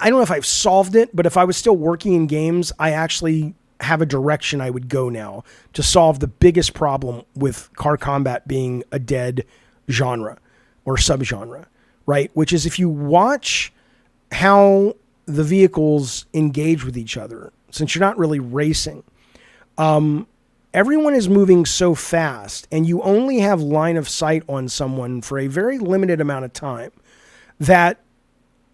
I don't know if I've solved it, but if I was still working in games, I actually have a direction I would go now to solve the biggest problem with car combat being a dead genre or subgenre, right? Which is if you watch how the vehicles engage with each other, since you're not really racing, everyone is moving so fast and you only have line of sight on someone for a very limited amount of time that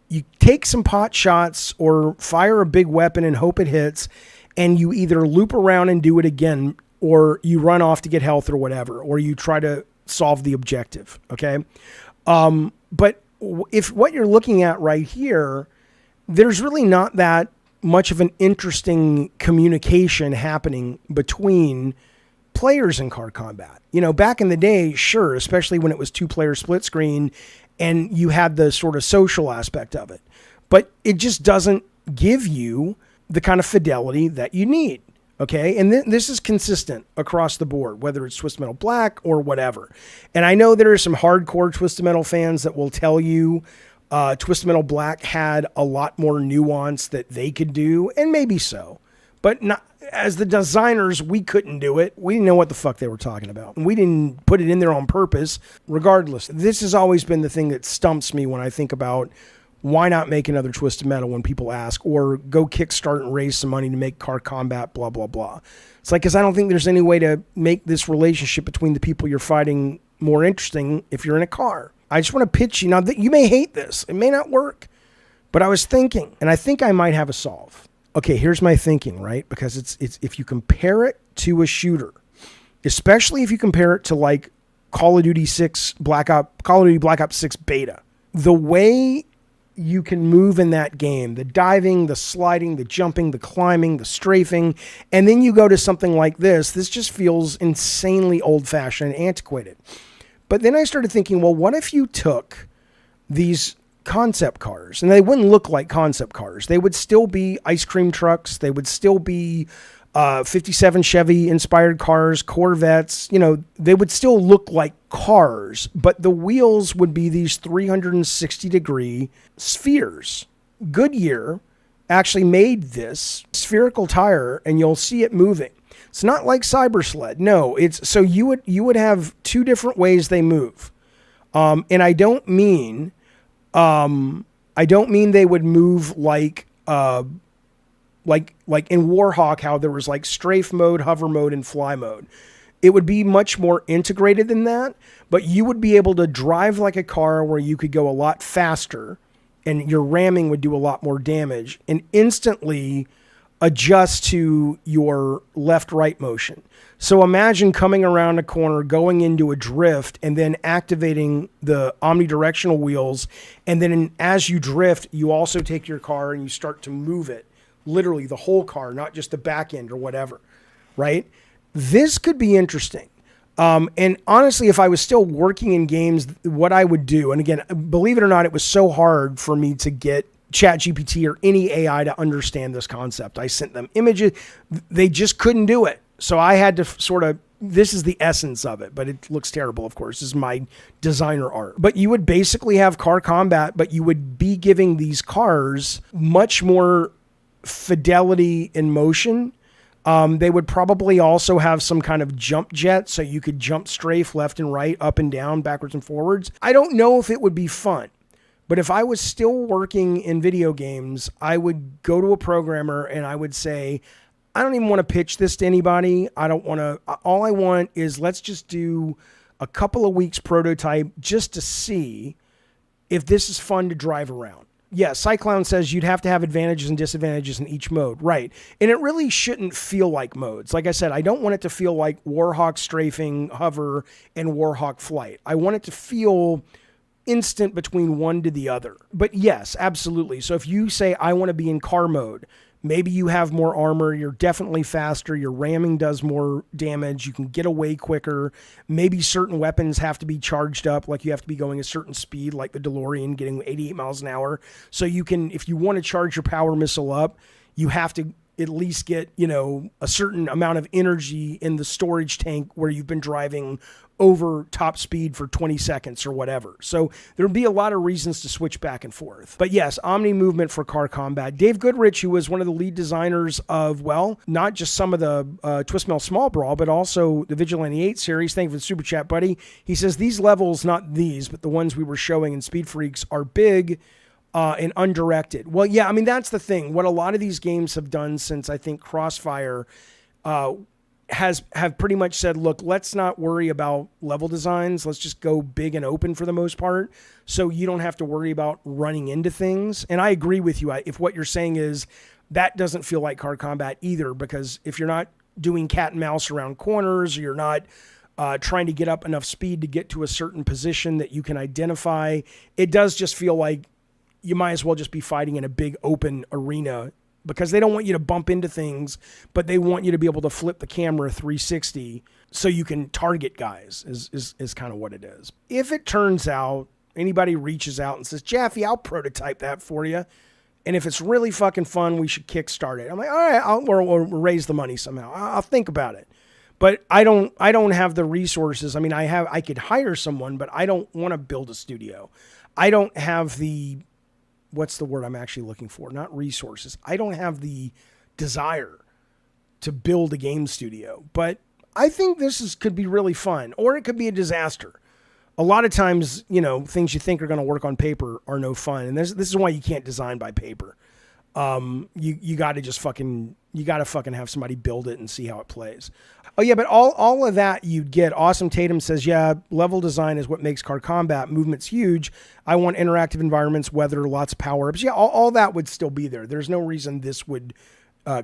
you take some pot shots or fire a big weapon and hope it hits, and you either loop around and do it again, or you run off to get health or whatever, or you try to solve the objective. Okay. But if what you're looking at right here, there's really not that much of an interesting communication happening between players in car combat. You know, back in the day, sure, especially when it was 2-player split screen and you had the sort of social aspect of it, but it just doesn't give you the kind of fidelity that you need. Okay. And this is consistent across the board, whether it's Twisted Metal Black or whatever. And I know there are some hardcore Twisted Metal fans that will tell you Twisted Metal Black had a lot more nuance that they could do, and maybe so, but not as the designers. We couldn't do it. We didn't know what the fuck they were talking about. We didn't put it in there on purpose. Regardless, this has always been the thing that stumps me when I think about why not make another Twisted Metal when people ask, or go kickstart and raise some money to make car combat, blah, blah, blah. It's like, because I don't think there's any way to make this relationship between the people you're fighting more interesting if you're in a car. I just want to pitch you. Now, that you may hate this. It may not work. But I was thinking, and I think I might have a solve. Okay, here's my thinking, right? Because it's if you compare it to a shooter, especially if you compare it to like Call of Duty Black Ops 6 beta, the way you can move in that game, the diving, the sliding, the jumping, the climbing, the strafing, and then you go to something like this just feels insanely old-fashioned and antiquated. But then I started thinking, well, what if you took these concept cars, and they wouldn't look like concept cars. They would still be ice cream trucks. They would still be 57 Chevy inspired cars, Corvettes. You know, they would still look like cars, but the wheels would be these 360 degree spheres. Goodyear actually made this spherical tire, and you'll see it moving. It's not like Cybersled. No, it's so you would have two different ways they move. And I don't mean they would move like in Warhawk, how there was like strafe mode, hover mode, and fly mode. It would be much more integrated than that, but you would be able to drive like a car where you could go a lot faster and your ramming would do a lot more damage and instantly adjust to your left-right motion. So imagine coming around a corner, going into a drift, and then activating the omnidirectional wheels. And then as you drift, you also take your car and you start to move it. Literally the whole car, not just the back end or whatever, right? This could be interesting. And honestly, if I was still working in games, what I would do, and again, believe it or not, it was so hard for me to get ChatGPT or any AI to understand this concept. I sent them images. They just couldn't do it. So I had to sort of, this is the essence of it, but it looks terrible, of course. This is my designer art. But you would basically have car combat, but you would be giving these cars much more fidelity in motion. They would probably also have some kind of jump jet, so you could jump strafe left and right, up and down, backwards and forwards. I don't know if it would be fun. But if I was still working in video games, I would go to a programmer and I would say, I don't even want to pitch this to anybody. All I want is let's just do a couple of weeks prototype just to see if this is fun to drive around. Yeah, Cyclown says you'd have to have advantages and disadvantages in each mode. Right. And it really shouldn't feel like modes. Like I said, I don't want it to feel like Warhawk strafing, hover, and Warhawk flight. I want it to feel instant between one to the other. But yes, absolutely. So if you say, I want to be in car mode, maybe you have more armor, you're definitely faster, your ramming does more damage, you can get away quicker, maybe certain weapons have to be charged up, like you have to be going a certain speed, like the DeLorean getting 88 miles an hour. So you can, if you want to charge your power missile up, you have to at least get, you know, a certain amount of energy in the storage tank where you've been driving over top speed for 20 seconds or whatever. So there'll be a lot of reasons to switch back and forth. But yes, Omni movement for car combat. Dave Goodrich, who was one of the lead designers of, well, not just some of the Twist Metal Small Brawl, but also the Vigilante 8 series. Thank you for the super chat, buddy. He says these levels, not these, but the ones we were showing in Speed Freaks, are big and undirected. Well, yeah, I mean, that's the thing. What a lot of these games have done since, I think, Crossfire have pretty much said, look, let's not worry about level designs. Let's just go big and open for the most part, so you don't have to worry about running into things. And I agree with you. If what you're saying is that doesn't feel like car combat either, because if you're not doing cat and mouse around corners, or you're not trying to get up enough speed to get to a certain position that you can identify, it does just feel like you might as well just be fighting in a big open arena, because they don't want you to bump into things, but they want you to be able to flip the camera 360 so you can target guys is kind of what it is. If it turns out anybody reaches out and says, Jaffe, I'll prototype that for you, and if it's really fucking fun, we should kickstart it. I'm like, all right, we'll raise the money somehow. I'll think about it. But I don't have the resources. I mean, I could hire someone, but I don't want to build a studio. I don't have the, what's the word I'm actually looking for? Not resources. I don't have the desire to build a game studio, but I think could be really fun, or it could be a disaster. A lot of times, you know, things you think are going to work on paper are no fun. And this is why you can't design by paper. You got to just fucking have somebody build it and see how it plays. Oh yeah, but all of that you'd get. Awesome Tatum says, yeah, level design is what makes car combat. Movement's huge. I want interactive environments, weather, lots of power-ups. Yeah, all that would still be there. There's no reason this would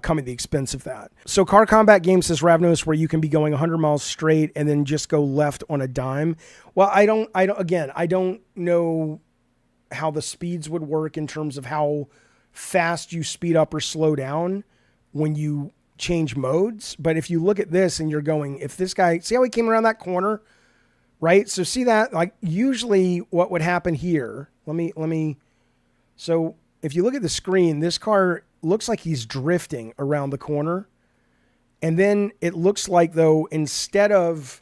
come at the expense of that. So car combat game, says Ravnos, where you can be going 100 miles straight and then just go left on a dime. Well, I don't know how the speeds would work in terms of how fast you speed up or slow down when you change modes. But if you look at this and you're going, if this guy, see how he came around that corner, right? So see that, like, usually what would happen here, so if you look at the screen, this car looks like he's drifting around the corner. And then it looks like, though, instead of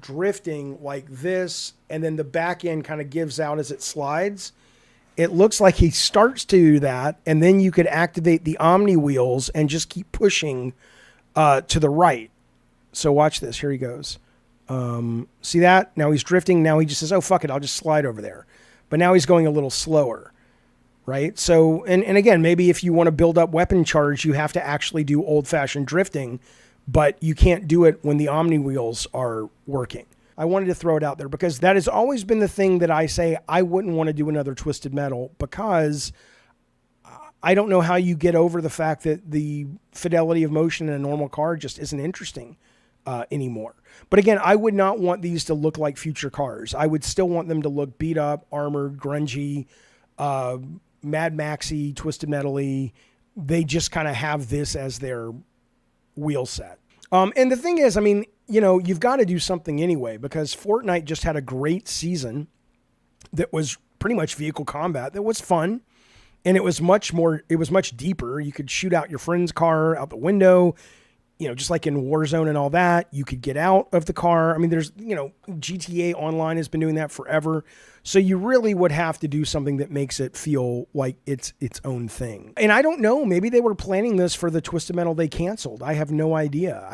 drifting like this, and then the back end kind of gives out as it slides, it looks like he starts to do that, and then you could activate the Omni wheels and just keep pushing to the right. So watch this. Here he goes. See that? Now he's drifting. Now he just says, oh, fuck it, I'll just slide over there. But now he's going a little slower, right? So, and again, maybe if you want to build up weapon charge, you have to actually do old-fashioned drifting, but you can't do it when the Omni wheels are working. I wanted to throw it out there because that has always been the thing that I say I wouldn't want to do another Twisted Metal, because I don't know how you get over the fact that the fidelity of motion in a normal car just isn't interesting anymore. But again, I would not want these to look like future cars. I would still want them to look beat up, armored, grungy, Mad Maxy, Twisted Metal-y. They just kind of have this as their wheel set. And the thing is, I mean, you know, you've got to do something anyway, because Fortnite just had a great season that was pretty much vehicle combat that was fun. And it was much deeper. You could shoot out your friend's car out the window, you know, just like in Warzone and all that. You could get out of the car. I mean, there's, you know, GTA Online has been doing that forever. So you really would have to do something that makes it feel like it's its own thing. And I don't know, maybe they were planning this for the Twisted Metal they canceled. I have no idea.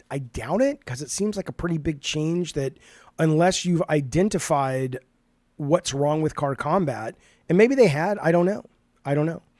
I doubt it, because it seems like a pretty big change that, unless you've identified what's wrong with car combat, and maybe they had, I don't know.